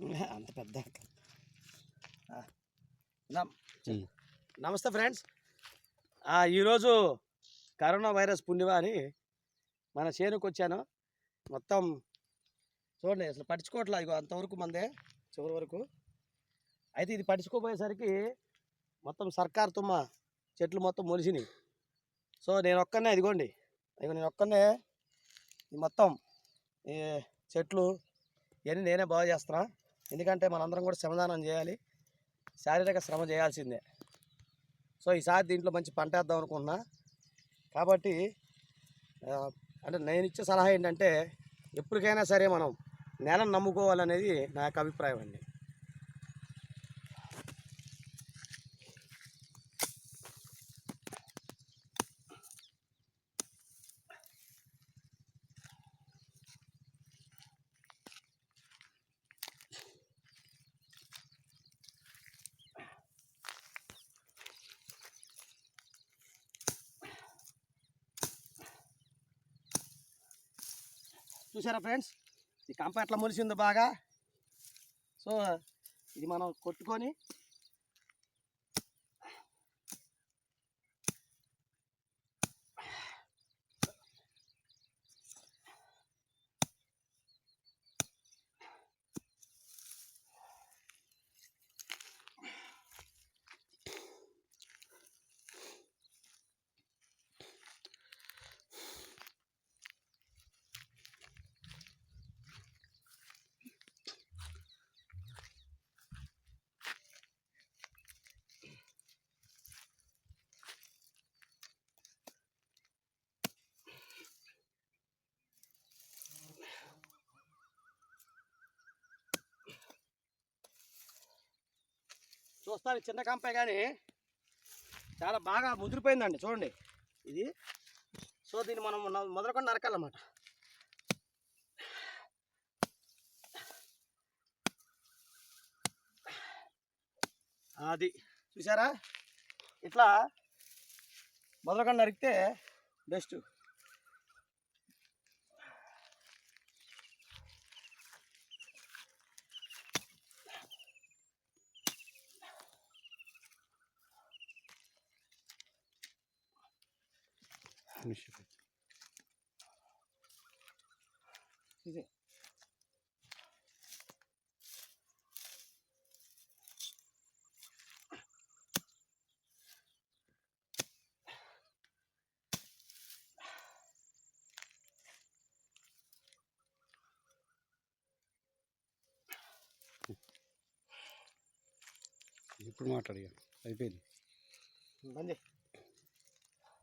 అంత పెద్ద నమస్తే ఫ్రెండ్స్. ఈరోజు కరోనా వైరస్ పుణ్యమా అని మన చేనుకు వచ్చాను. మొత్తం చూడండి, అసలు పట్టించుకోవట్లా. ఇగో అంతవరకు మందే చివరి వరకు. అయితే ఇది పట్టించుకోపోయేసరికి మొత్తం సర్కారు తుమ్మ చెట్లు మొత్తం మొలిసినాయి. సో నేను ఒక్కనే, ఇదిగోండి నేను ఒక్కనే మొత్తం ఈ చెట్లు ఇవన్నీ నేనే బాగు చేస్తున్నా. ఎందుకంటే మనందరం కూడా శ్రమదానం చేయాలి, శారీరక శ్రమ చేయాల్సిందే. సో ఈసారి దీంట్లో మంచి పంట వేద్దాం అనుకుంటున్నా. కాబట్టి అంటే నేను ఇచ్చే సలహా ఏంటంటే, ఎప్పటికైనా సరే మనం నేలను నమ్ముకోవాలనేది నా యొక్క అభిప్రాయం అండి. చూసారా ఫ్రెండ్స్, ఈ కంప ఎట్లా మొలిసిందో బాగా. సో ఇది మనం కొట్టుకొని చూస్తాను. చిన్న కంపే కానీ చాలా బాగా ముదిరిపోయిందండి. చూడండి ఇది. సో దీన్ని మనం మొదలుకొని నరకాలన్నమాట. అది చూసారా, ఇట్లా మొదలుకొని నరికితే బెస్ట్. ఇది ఇప్పుడు మాట్లాడి అయిపోయింది. బండి